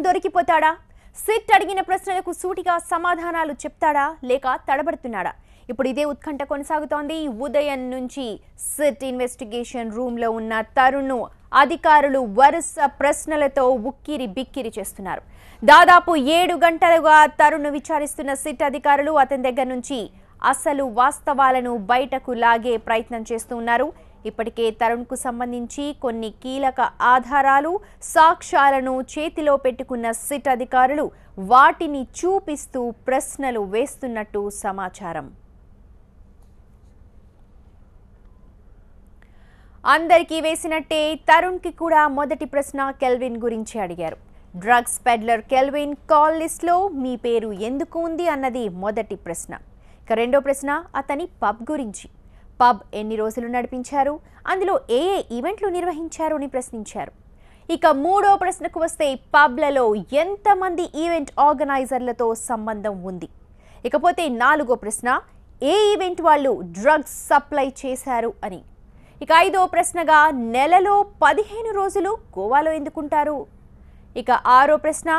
దొరికిపోతాడా? SIT అడిగిన ప్రశ్నలకు సూటిగా సమాధానాలు చెప్తాడా లేక తడబడుతున్నాడా? ఇప్పుడు ఇదే ఉత్కంఠ కొనసాగుతోంది. ఉదయం నుంచి సిట్ ఇన్వెస్టిగేషన్ రూమ్లో ఉన్న తరుణ్ను అధికారులు వరుస ప్రశ్నలతో ఉక్కిరి బిక్కిరి చేస్తున్నారు. దాదాపు 7 గంటలుగా తరుణ్ను విచారిస్తున్న సిట్ అధికారులు అతని దగ్గర నుంచి అసలు వాస్తవాలను బయటకు లాగే ప్రయత్నం చేస్తూ ఉన్నారు. ఇప్పటికే తరుణ్కు సంబంధించి కొన్ని కీలక ఆధారాలు, సాక్ష్యాలను చేతిలో పెట్టుకున్న సిట్ అధికారులు వాటిని చూపిస్తూ ప్రశ్నలు వేస్తున్నట్టు సమాచారం. అందరికీ వేసినట్టే తరుణ్కి కూడా మొదటి ప్రశ్న కెల్విన్ గురించి అడిగారు. డ్రగ్స్ పెడ్లర్ కెల్విన్ కాల్ లిస్ట్లో మీ పేరు ఎందుకు ఉంది అన్నది మొదటి ప్రశ్న. ఇక రెండో ప్రశ్న అతని పబ్ గురించి. పబ్ ఎన్ని రోజులు నడిపించారు, అందులో ఏ ఈవెంట్లు నిర్వహించారు అని ప్రశ్నించారు. ఇక మూడో ప్రశ్నకు వస్తే పబ్లలో ఎంతమంది ఈవెంట్ ఆర్గనైజర్లతో సంబంధం ఉంది. ఇకపోతే నాలుగో ప్రశ్న ఏ ఈవెంట్ వాళ్ళు డ్రగ్స్ సప్లై చేశారు అని. ఇక ఐదో ప్రశ్నగా నెలలో 15 రోజులు గోవాలో ఎందుకుంటారు. ఇక ఆరో ప్రశ్న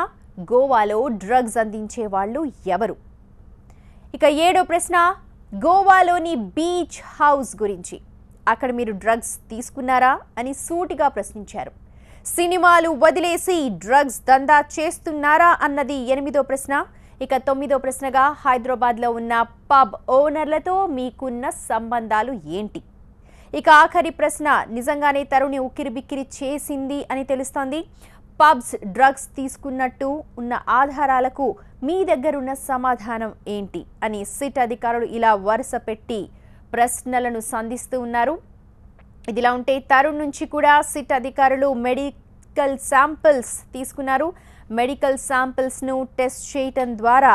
గోవాలో డ్రగ్స్ అందించే వాళ్ళు ఎవరు. ఇక ఏడో ప్రశ్న గోవాలోని బీచ్ హౌస్ గురించి. అక్కడ మీరు డ్రగ్స్ తీసుకున్నారా అని సూటిగా ప్రశ్నించారు. సినిమాలు వదిలేసి డ్రగ్స్ దందా చేస్తున్నారా అన్నది ఎనిమిదో ప్రశ్న. ఇక తొమ్మిదో ప్రశ్నగా హైదరాబాద్లో ఉన్న పబ్ ఓనర్లతో మీకున్న సంబంధాలు ఏంటి. ఇక ఆఖరి ప్రశ్న నిజంగానే తరుణ్ని ఉక్కిరిబిక్కిరి చేసింది అని తెలుస్తోంది. పబ్స్ డ్రగ్స్ తీసుకున్నట్టు ఉన్న ఆధారాలకు మీ దగ్గరున్న సమాధానం ఏంటి అని సిట్ అధికారులు ఇలా వరుస పెట్టి ప్రశ్నలను సంధిస్తూ ఉన్నారు. ఇదిలా ఉంటే తరుణ్ నుంచి కూడా సిట్ అధికారులు మెడికల్ శాంపిల్స్ తీసుకున్నారు. మెడికల్ శాంపిల్స్ను టెస్ట్ చేయటం ద్వారా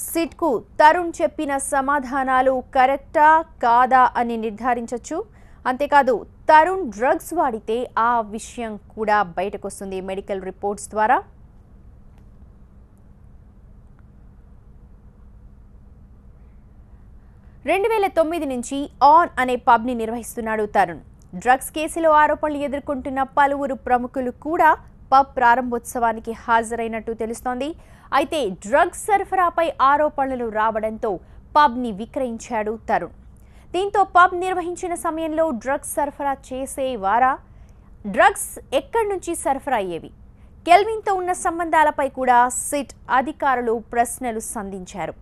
సిట్కు తరుణ్ చెప్పిన సమాధానాలు కరెక్టా కాదా అని నిర్ధారించవచ్చు. అంతేకాదు తరుణ్ డ్రగ్స్ వాడితే ఆ విషయం కూడా బయటకు వస్తుంది మెడికల్ రిపోర్ట్స్ ద్వారా. (2009) నుంచి ఆన్ అనే పబ్ని నిర్వహిస్తున్నాడు తరుణ్. డ్రగ్స్ కేసులో ఆరోపణలు ఎదుర్కొంటున్న పలువురు ప్రముఖులు కూడా పబ్ ప్రారంభోత్సవానికి హాజరైనట్టు తెలుస్తోంది. అయితే డ్రగ్స్ సరఫరాపై ఆరోపణలు రావడంతో పబ్ని విక్రయించాడు తరుణ్. దీంతో పబ్ నిర్వహించిన సమయంలో డ్రగ్స్ సరఫరా చేసేవారా, డ్రగ్స్ ఎక్కడి నుంచి సరఫరా అయ్యేవి, కెల్విన్తో ఉన్న సంబంధాలపై కూడా సిట్ అధికారులు ప్రశ్నలు సంధించారు.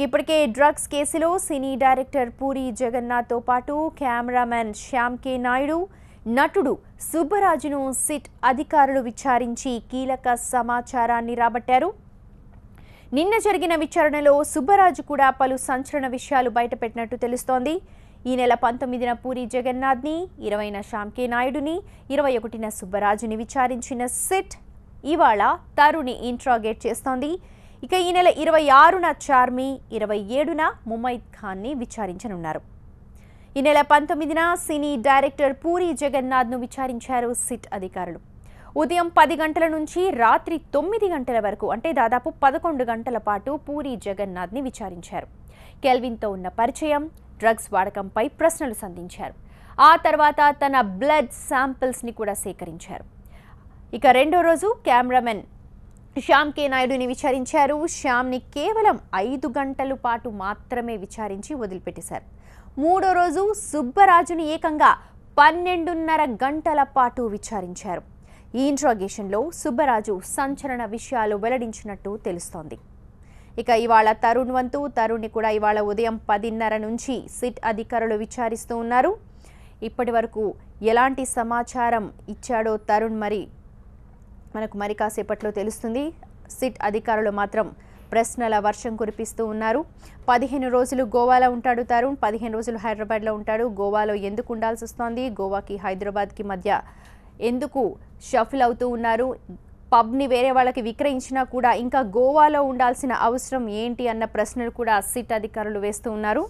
ఇప్పటికే డ్రగ్స్ కేసులో సినీ డైరెక్టర్ పూరి జగన్నాథ్తో పాటు కెమెరామెన్ శ్యామ్ కే నాయుడు, నటుడు సుబ్బరాజును సిట్ అధికారులు విచారించి కీలక సమాచారాన్ని రాబట్టారు. నిన్న జరిగిన విచారణలో సుబ్బరాజు కూడా పలు సంచలన విషయాలు బయటపెట్టినట్టు తెలుస్తోంది. ఈ నెల 19న పూరి జగన్నాథ్ని, 20న శ్యామ్ కే నాయుడుని, 21న సుబ్బరాజుని విచారించిన సిట్ ఇవాళ తరుణ్ని ఇంట్రాగేట్ చేస్తోంది. ఇక ఈ నెల 26న చార్మి, 27న ముమైత్ ఖాన్ని విచారించనున్నారు. ఈ నెల 19న సినీ డైరెక్టర్ పూరి జగన్నాథ్ను విచారించారు సిట్ అధికారులు. ఉదయం 10 గంటల నుంచి రాత్రి 9 గంటల వరకు అంటే దాదాపు 11 గంటల పాటు పూరి జగన్నాథ్ని విచారించారు. కెల్విన్తో ఉన్న పరిచయం, డ్రగ్స్ వాడకంపై ప్రశ్నలు సంధించారు. ఆ తర్వాత తన బ్లడ్ శాంపిల్స్ని కూడా సేకరించారు. ఇక రెండో రోజు కెమెరామెన్ శ్యామ్ కే నాయుడుని విచారించారు. శ్యామ్ని కేవలం 5 గంటల పాటు మాత్రమే విచారించి వదిలిపెట్టేశారు. మూడో రోజు సుబ్బరాజుని ఏకంగా 12.5 గంటల పాటు విచారించారు. ఈ ఇంట్రాగేషన్లో సుబ్బరాజు సంచలన విషయాలు వెల్లడించినట్టు తెలుస్తోంది. ఇక ఇవాళ తరుణ్ వంతు. తరుణ్ని కూడా ఇవాళ ఉదయం 10:30 నుంచి సిట్ అధికారులు విచారిస్తూ ఉన్నారు. ఇప్పటి వరకు ఎలాంటి సమాచారం ఇచ్చాడో తరుణ్ మనకు కాసేపట్లో తెలుస్తుంది. సిట్ అధికారులు మాత్రం ప్రశ్నల వర్షం కురిపిస్తూ ఉన్నారు. 15 రోజులు గోవాలో ఉంటాడు తరుణ్, 15 రోజులు హైదరాబాద్లో ఉంటాడు. గోవాలో ఎందుకు ఉండాల్సి వస్తోంది, గోవాకి హైదరాబాద్కి మధ్య ఎందుకు షఫిల్ అవుతూ ఉన్నారు, పబ్ని వేరే వాళ్ళకి విక్రయించినా కూడా ఇంకా గోవాలో ఉండాల్సిన అవసరం ఏంటి అన్న ప్రశ్నలు కూడా సిట్ అధికారులు వేస్తూ ఉన్నారు.